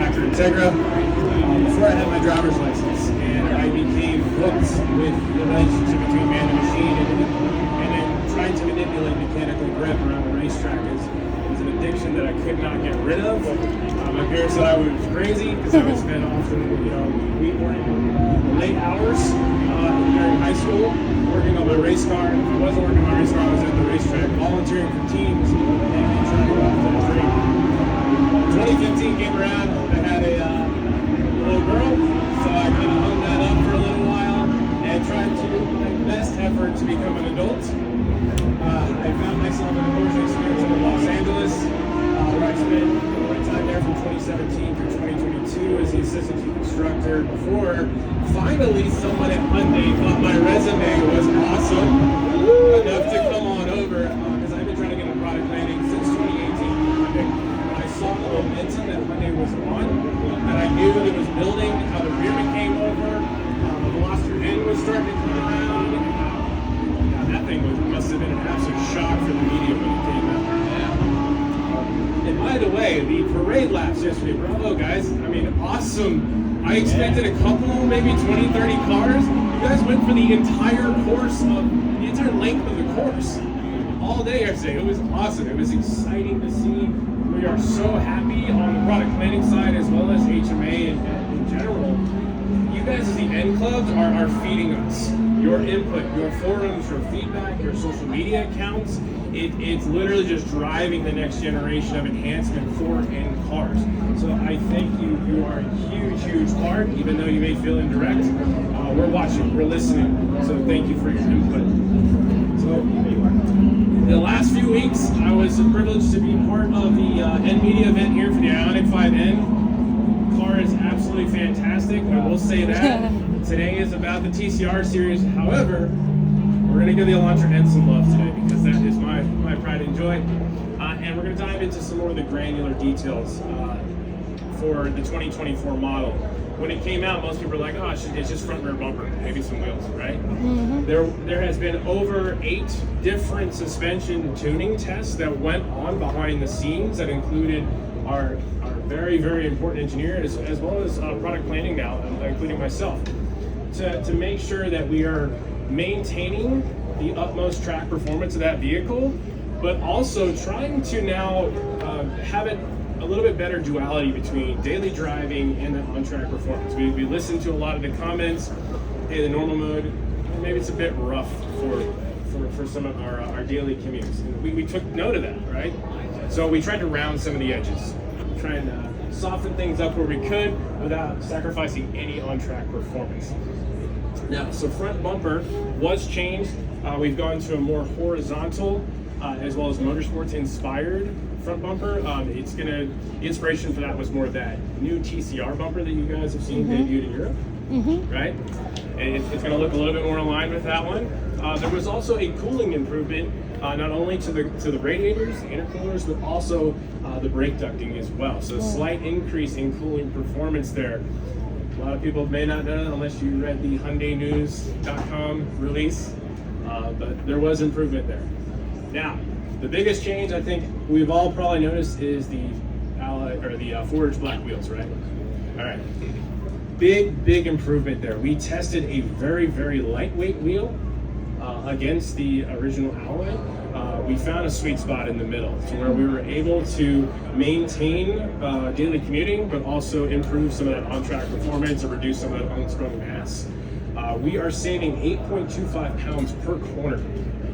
manufacturer Integra before I had my driver's license, and I became hooked with the relationship between man and machine, and then trying to manipulate mechanical grip around the racetrack is an addiction that I could not get rid of. My parents said I was crazy because I would spend often, we were in late hours during high school working on my race car. If I wasn't working on my race car, I was at the racetrack volunteering for teams and trying to go after the dream. 2015 came around, I had a little girl, so I kind of hung that up for a little while and tried to make the best effort to become an adult. I found myself in a coaching experience in Los Angeles, where I spent my time there from 2017 through 2022 as the assistant chief instructor before finally someone at Hyundai thought my resume was awesome enough to come on over, because I've been trying to get into product planning since 2018. I saw the momentum that Hyundai was on, and I knew that it was building, how the rearman came over, the velocity end was starting to come around. That thing must have been an absolute shock for the media when it came out. And by the way, the parade laps yesterday, bravo guys, I mean, awesome. I expected a couple, maybe 20, 30 cars. You guys went for the entire length of the course all day yesterday. It was awesome. It was exciting to see. We are so happy on the product planning side as well as HMA and in general. You guys as the N clubs are feeding us. Your input, your forums, your feedback, your social media accounts, it's literally just driving the next generation of enhancement for N cars. So I thank you. You are a huge, huge part, even though you may feel indirect. We're watching, we're listening. So thank you for your input. So the last few weeks, I was privileged to be part of the N Media event here for the Ioniq 5N. Car is absolutely fantastic. I will say that. Today is about the TCR series. However, we're going to give the Elantra N some love today because that is my pride and joy. And we're going to dive into some more of the granular details for the 2024 model. When it came out, most people were like, oh, it's just front rear bumper, maybe some wheels, right? Mm-hmm. There has been over 8 different suspension tuning tests that went on behind the scenes that included our very, very important engineer as well as product planning now, including myself, to make sure that we are maintaining the utmost track performance of that vehicle, but also trying to now have it a little bit better duality between daily driving and the on-track performance. We listened to a lot of the comments, hey, the normal mode, maybe it's a bit rough for some of our daily commutes. And we took note of that, right? So we tried to round some of the edges, trying to soften things up where we could without sacrificing any on-track performance. Now, so front bumper was changed. We've gone to a more horizontal as well as motorsports inspired front bumper. The inspiration for that was more of that new TCR bumper that you guys have seen debuted in Europe, right? And it's going to look a little bit more aligned with that one. There was also a cooling improvement, not only to the radiators, the intercoolers, but also the brake ducting as well. So a slight increase in cooling performance there. A lot of people may not know that unless you read the HyundaiNews.com release, but there was improvement there. Now, the biggest change I think we've all probably noticed is the forged black wheels, right? All right, big improvement there. We tested a very, very lightweight wheel against the original alloy. We found a sweet spot in the middle to where we were able to maintain daily commuting, but also improve some of that on-track performance and reduce some of that unsprung mass. We are saving 8.25 pounds per corner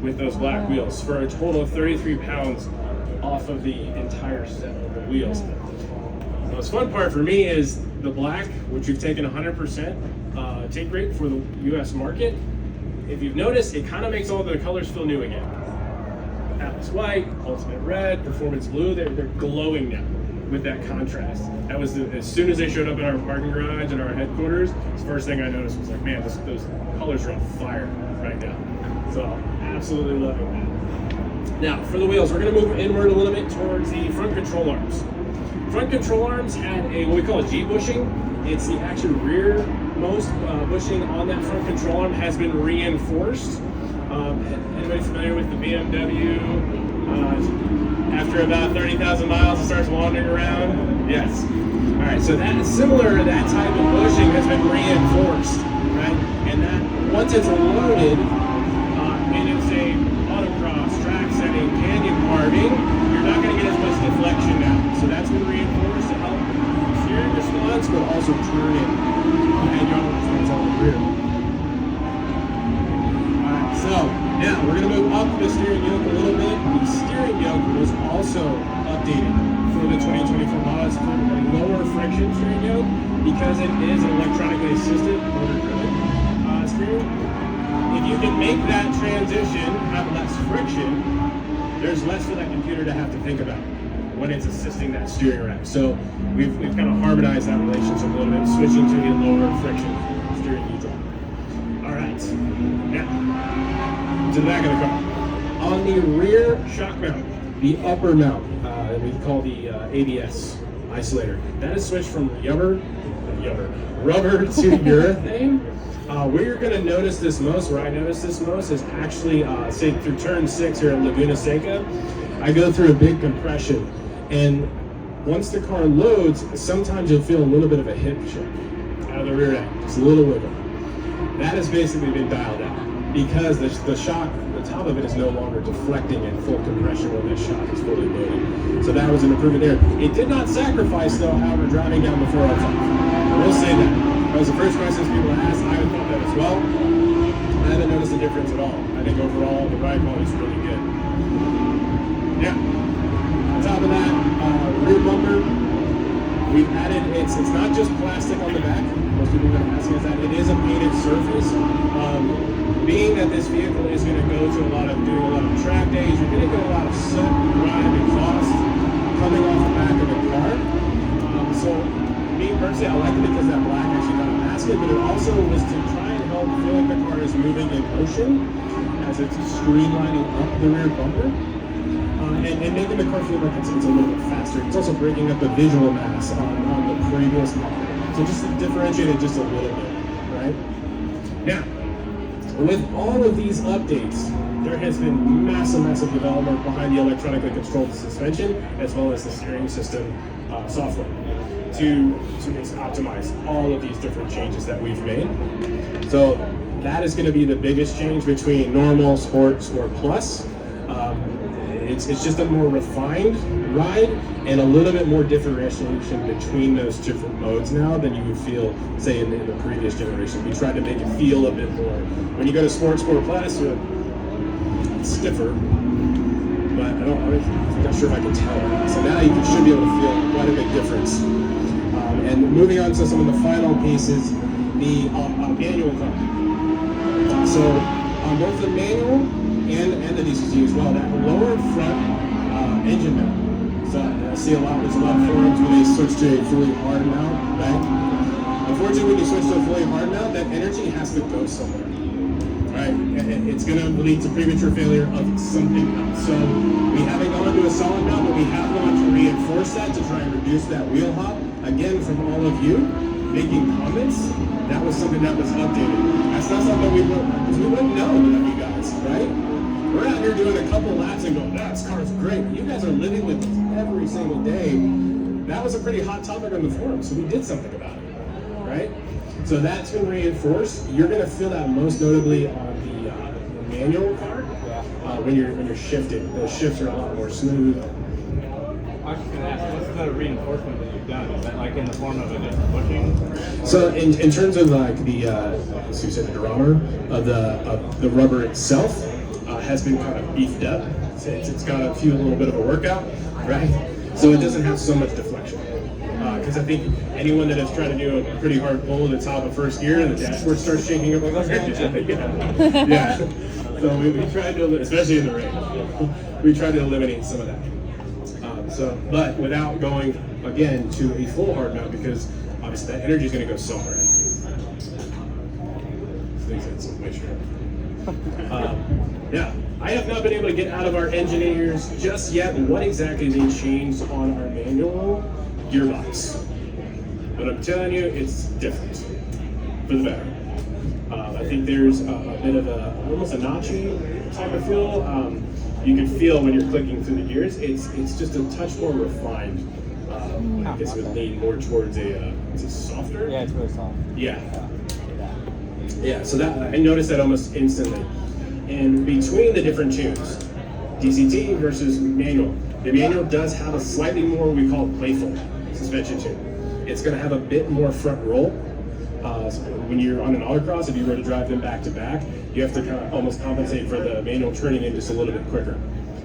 with those black wheels for a total of 33 pounds off of the entire set of the wheels. The most fun part for me is the black, which we've taken 100% take rate for the US market. If you've noticed, it kind of makes all the colors feel new again. Atlas white, ultimate red, performance blue, they're glowing now with that contrast. That was as soon as they showed up in our parking garage and our headquarters, the first thing I noticed was like, man, those colors are on fire right now. So absolutely loving that. Now for the wheels, we're going to move inward a little bit towards the front control arms. Front control arms had what we call a G bushing. It's the actual rearmost bushing on that front control arm has been reinforced. Anybody familiar with the BMW After about 30,000 miles, it starts wandering around. Yes. All right, so that is similar to that type of bushing has been reinforced, right? And that once it's loaded, and it's a autocross, track setting, canyon carving, you're not going to get as much deflection now. So that's been reinforced to help steering response, but also turning and yaw response on the rear. All right, so now we're going to move up the steering yoke a little bit. The steering yoke was also updated for the 2024 model. It's called a lower friction steering yoke because it is an electronically assisted motor-driven steering. If you can make that transition have less friction, there's less for that computer to have to think about when it's assisting that steering rack. So we've kind of harmonized that relationship a little bit, switching to a lower friction steering neutral. All right, now to the back of the car. On the rear shock mount, the upper mount, we call the ABS isolator, that is switched from rubber to urethane. Where you're going to notice this most, where I notice this most, is actually, say, through turn 6 here at Laguna Seca. I go through a big compression, and once the car loads, sometimes you'll feel a little bit of a hip shift out of the rear end, just a little wiggle. That has basically been dialed out because the shock, the top of it is no longer deflecting at full compression when the shock is fully loaded. So that was an improvement there. It did not sacrifice, though, however, driving down the 405. I will say that. That was the first question people asked. I thought that as well. I haven't noticed a difference at all. I think overall the ride quality is really good. Yeah. On top of that, rear bumper, we've added, it's not just plastic on the back. Most people are going to ask us that. It is a painted surface. Being that this vehicle is going to go to doing a lot of track days, you're going to get a lot of soot, grime, exhaust coming off the back of the car. So me personally, I like it because that black actually kind of masks it, but it also was to try and help feel like the car is moving in motion as it's streamlining up the rear bumper and making the car feel like it's a little bit faster. It's also breaking up the visual mass on the previous model. So just to differentiate it just a little bit, right? Now, with all of these updates, there has been massive development behind the electronically controlled suspension as well as the steering system software to optimize all of these different changes that we've made. So that is going to be the biggest change between normal, sport plus. It's just a more refined ride and a little bit more differentiation between those different modes now than you would feel, say, in the previous generation. We tried to make it feel a bit more. When you go to sport plus, it's stiffer, but I'm not sure if I can tell. So now you should be able to feel quite a big difference. And moving on to some of the final pieces, the manual car. So on both the manual and the DCT as well, that lower front engine mount. So I see there's a lot of forums when they switch to a fully hard mount, right? Unfortunately, when you switch to a fully hard mount, that energy has to go somewhere, right? And it's going to lead to premature failure of something else. So we haven't gone to a solid mount, but we have gone to reinforce that to try and reduce that wheel hop. Again, from all of you making comments, that was something that was updated. That's not something we wouldn't know without you guys, right? We're out here doing a couple laps and going, this car's great. You guys are living with it every single day. That was a pretty hot topic on the forum, so we did something about it, right? So that's been reinforced. You're going to feel that most notably on the manual car when you're shifting. Those shifts are a lot more smooth. I was just going to ask, what's the reinforcement that you've done? Is that like in the form of a different bushing? So in terms of like the, so you said the durometer of the rubber itself has been kind of beefed up. It's got a little bit of a workout, right? So it doesn't have so much deflection. Because I think anyone that has tried to do a pretty hard pull at the top of first gear and the dashboard starts shaking up like that. Yeah. So we tried to, especially in the rain, we tried to eliminate some of that. But without going again to a full hard mount, because obviously that energy is going to go somewhere. Yeah, I have not been able to get out of our engineers just yet what exactly they changed on our manual gearbox. But I'm telling you, it's different for the better. I think there's a bit of almost a notchy type of feel. you can feel when you're clicking through the gears. It's just a touch more refined. I guess it would lean more towards it's a softer. Yeah, it's really soft. Yeah. So that I noticed that almost instantly. And between the different tunes, DCT versus manual, the manual does have a slightly more we call playful suspension tune. It's going to have a bit more front roll. So when you're on an autocross, if you were to drive them back to back, you have to kind of almost compensate for the manual turning in just a little bit quicker.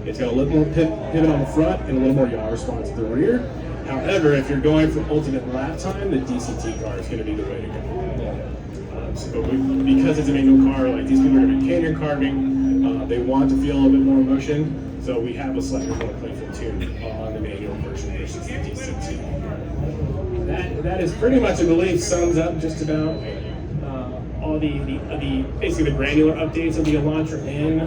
It's got a little more pivot on the front and a little more yaw response at the rear. However, if you're going for ultimate lap time, the DCT car is going to be the way to go. Because it's a manual car, like these people are going to be canyon carving, they want to feel a bit more emotion, so we have a slightly more playful tune on the manual version versus the DCT. That is pretty much, I believe, sums up just about all the basically the granular updates of the Elantra N.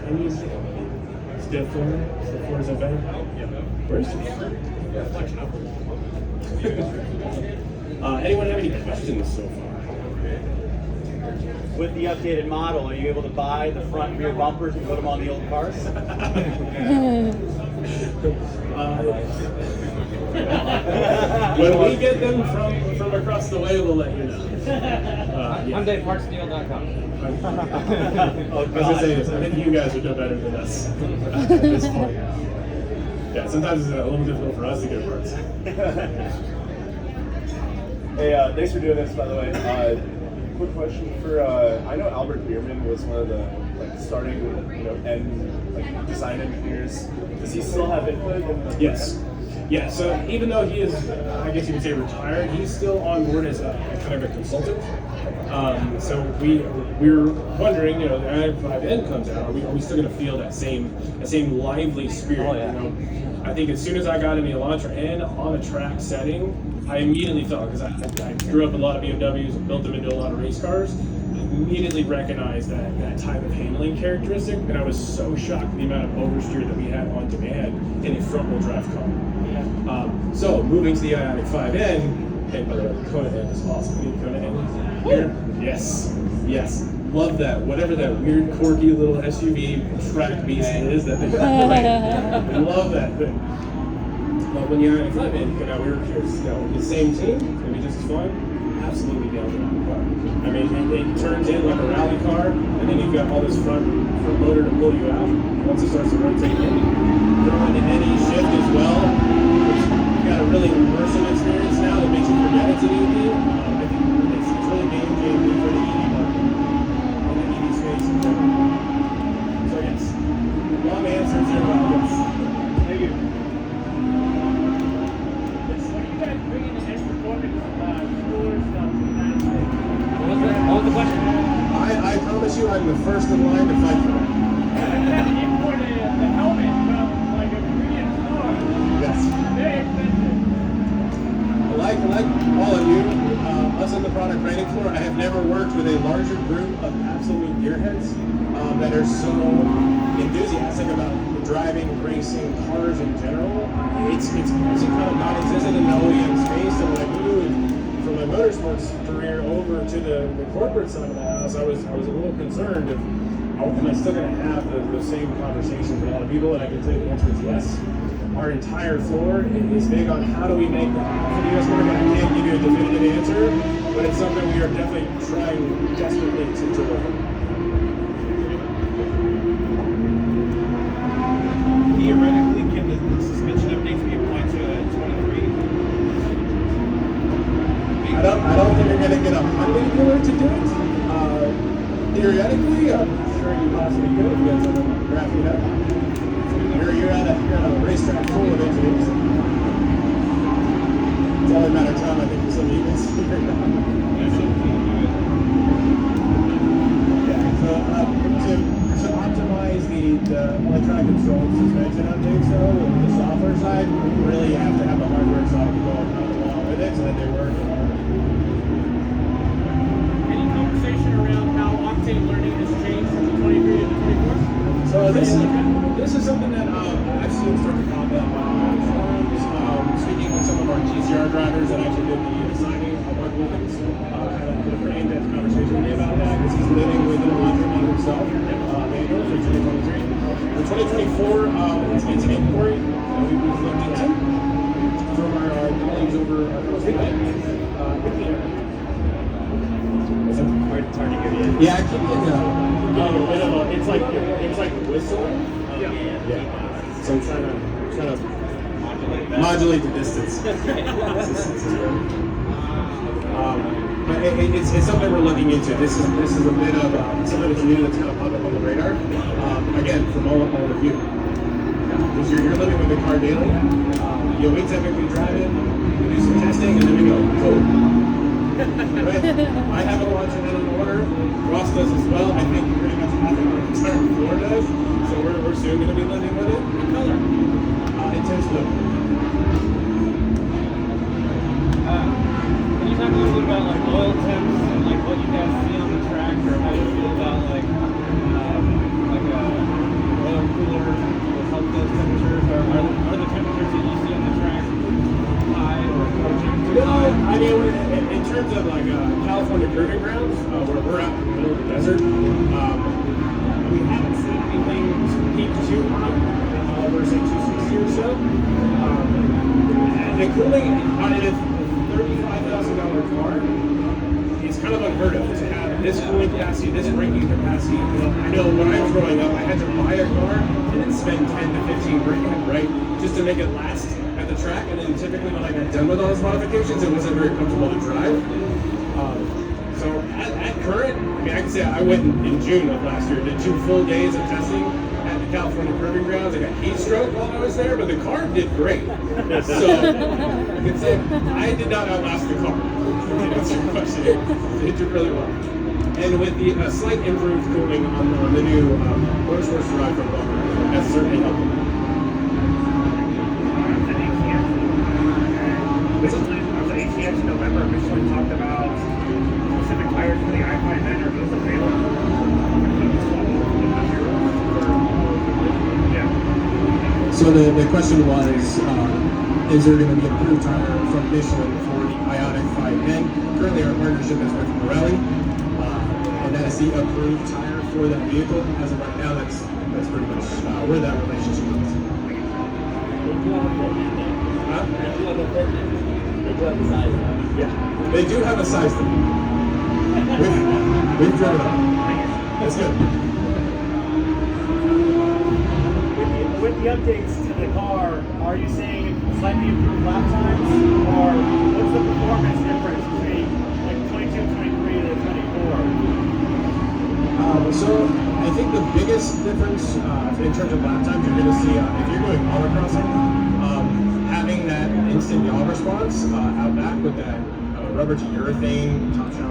Any step forward? Step forward, is that better? Where's anyone have any questions so far? With the updated model, are you able to buy the front and rear bumpers and put them on the old cars? When we get them from across the way, we'll let you know. HyundaiPartsDeal.com. Oh, I was gonna say this. I think you guys would know better than us at this point. Yeah, sometimes it's a little difficult for us to get parts. Hey, thanks for doing this, by the way. Quick question for I know Albert Bierman was one of the starting and design engineers. Does he still have input in the Yes. Yeah, so even though he is, I guess you would say retired, he's still on board as a kind of a consultant. So we're wondering, the i5N comes out, are we still going to feel that same lively spirit? Oh, yeah. I think as soon as I got in the Elantra N on a track setting, I immediately felt, because I grew up in a lot of BMWs and built them into a lot of race cars, I immediately recognized that type of handling characteristic, and I was so shocked at the amount of oversteer that we had on demand in a front-wheel drive car. So moving to the Ioniq 5N, and by the way, Kona N is awesome. You need Kona N here? Yes. Love that. Whatever that weird, quirky little SUV track beast is that they I love that thing. But when the Ioniq 5N came out, we were curious, the same team, can be just as fun? Absolutely down to that car. I mean, it turns in like a rally car, and then you've got all this front motor to pull you out. Once it starts to rotate in, throw into any shift as well. You've got a really immersive experience now that makes you forget it's an EV. I think it's really game changing for the EV market and the EV space in general. So yes, long answer to yes. Thank you. What was the question? I promise you I'm the first in line to fight for it. Yes. Like all of you, us on the product training floor, I have never worked with a larger group of absolute gearheads that are so enthusiastic about driving, racing, cars in general. It's kind of non-existent in the OEM space, and when I moved from my motorsports career over to the corporate side of the house, I was a little concerned if am I still going to have the same conversations with a lot of people, and I can tell you the answer is yes. Our entire floor is big on how do we make that for the US market. I can't give you a definitive answer, but it's something we are definitely trying desperately to deliver. Theoretically, can the suspension updates be applied to 23? I don't think you're going to get a Hyundai dealer to do it. Theoretically, I'm sure you possibly could if you guys have a graphing up. You're at a racetrack full of engineers. It's only a matter of time, I think, for some of you guys to figure it out. To optimize the electronic control suspension updates, though, with the software side, you really have to have the hardware side to go along with it so that they work in harmony. Any conversation around how octane learning has changed from the 23 to the 24? So this is something that I've seen start to pop up on forums. Speaking with some of our GCR drivers that actually did the signing of our bookings, had a pretty in-depth conversation with me about that because he's living with an Elantra himself, manual for 2023. We're 2024, it's an inquiry that we've looked into from our colleagues over across the way. Hard to hear you. Yeah, I keep getting It's like whistle. yeah. So I'm trying to modulate the distance. But it's something we're looking into. This is a bit of something that's new that's kind of popped up on the radar. Again, from all of you. Because you're living with the car daily. We typically drive it, we do some testing, and then we go. Right? I have a launch and then an order. Ross does as well. I think pretty much half of our entire floor does. So we're soon going to be living with it. What color? Intense blue. Can you talk a little bit about like oil temps and like what you guys see on the track, or how you feel about like a oil cooler will help those temperatures, or are the temperatures that you see on the track high or approaching too high? I mean, in terms of like California proving grounds, where we're out in the middle of the desert, we haven't seen anything peak too hot over say 260 or so. And the cooling on a $35,000 car is kind of unheard of to have this cooling capacity, this braking capacity. I know when I was growing up, I had to buy a car and then spend 10 to 15 grand, right, just to make it last at the track. And then typically when I got done with all those modifications, it wasn't very comfortable to drive. So at current, I mean, I can say I went in June of last year, did 2 full days of testing at the California Proving Grounds. I got heat stroke while I was there, but the car did great. So I can say I did not outlast the car. To answer your question, it did really well. And with the slight improved cooling on the new motorsports drive from Bumper, that's certainly helped. The ATX in November originally talked about specific tires for the i5N. Are those available? So the question was, is there going to be an approved tire from Michelin for the Ioniq 5N? Currently our partnership is with Pirelli, and that is the approved tire for that vehicle. As of right now, that's pretty much where that relationship is. Huh? Yeah, they do have a size limit. We've driven them. That's good. With the updates to the car, are you seeing slightly improved lap times, or what's the performance difference between like 22, 23 to 24? So I think the biggest difference in terms of lap times you're going to see if you're doing autocrossing, having that instant yaw response out back with that rubber to urethane top shot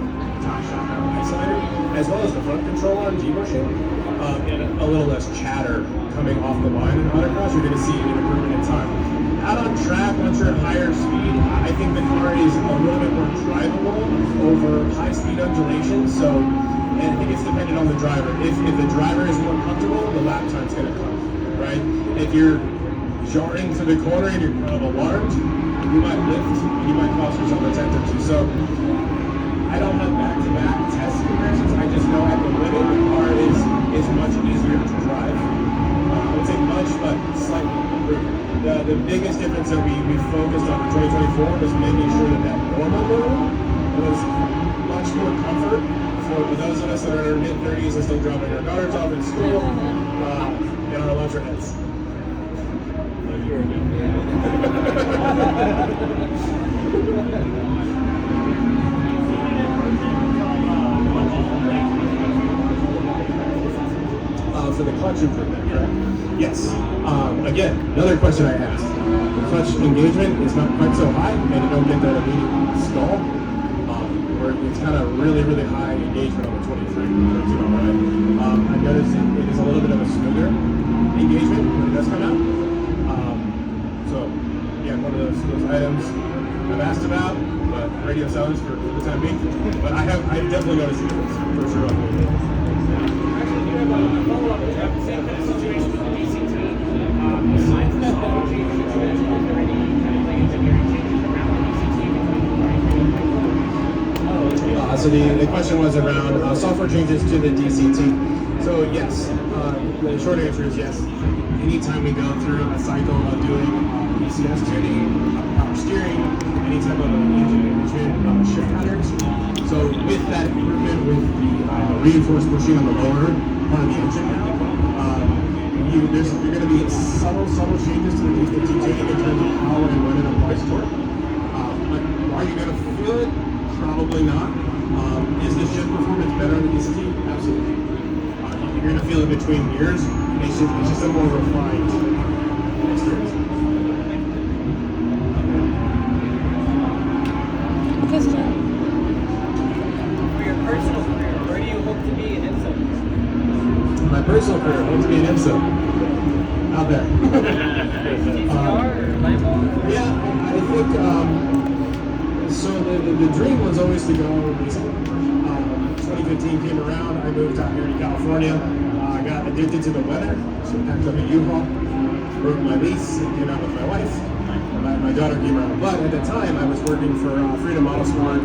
isolator, as well as the front control on G-bushing, and a little less chatter coming off the line in autocross, you're going to see an improvement in time. Out on track, once you're at higher speed, I think the car is a little bit more drivable over high speed undulations. So, and I think it's dependent on the driver. If the driver is more comfortable, the lap time's going to come, right? If you're jarring to the corner and you're kind of alarmed, you might lift, you might cause yourself a tenth or two. So I don't have back-to-back test comparisons. I just know at the limit, the car is much easier to drive. I would say much, but slightly improved. The biggest difference that we focused on for 2024 was making sure that normal mode was much more comfort for those of us that are in our mid-30s and still dropping our daughters off in school and our Elantra heads. For the clutch improvement, correct? Yes. Again, another question I asked. The clutch engagement is not quite so high, and you don't get that immediate stall. Where it's kind of really, really high engagement on the 23, right? I noticed it is a little bit of a smoother engagement when it does come out. So, again, one of those items I've asked about, but radio silence for the time being. But I definitely noticed a difference for sure on the Actually, you have a follow-up. You have the same kind of situation with the DCT. Besides the software change situation, are there any kind of like engineering changes around the DCT? So the question was around software changes to the DCT. So yes, the short answer is yes. Anytime we go through a cycle of doing ECS tuning, power steering, any type of engine management shift patterns. So with that improvement, with the reinforced bushing on the lower part of the engine now, you're going to be subtle changes to the deflection tuning in terms of how and when it applies torque. But are you going to feel it? Probably not. Is the shift performance better on the DCT? Absolutely. You're going to feel it between years. It's just a more refined experience. For your personal career, where do you hope to be in IMSA? My personal career, I hope to be an IMSA. Out there. TCR or Lambo? Yeah, I think, so the dream was always to go racing. 2015 came around, I moved out here to California. I got addicted to the weather, so packed up a U-Haul, broke my lease, and came out with my wife. My daughter came around, but at the time I was working for Freedom Motorsport.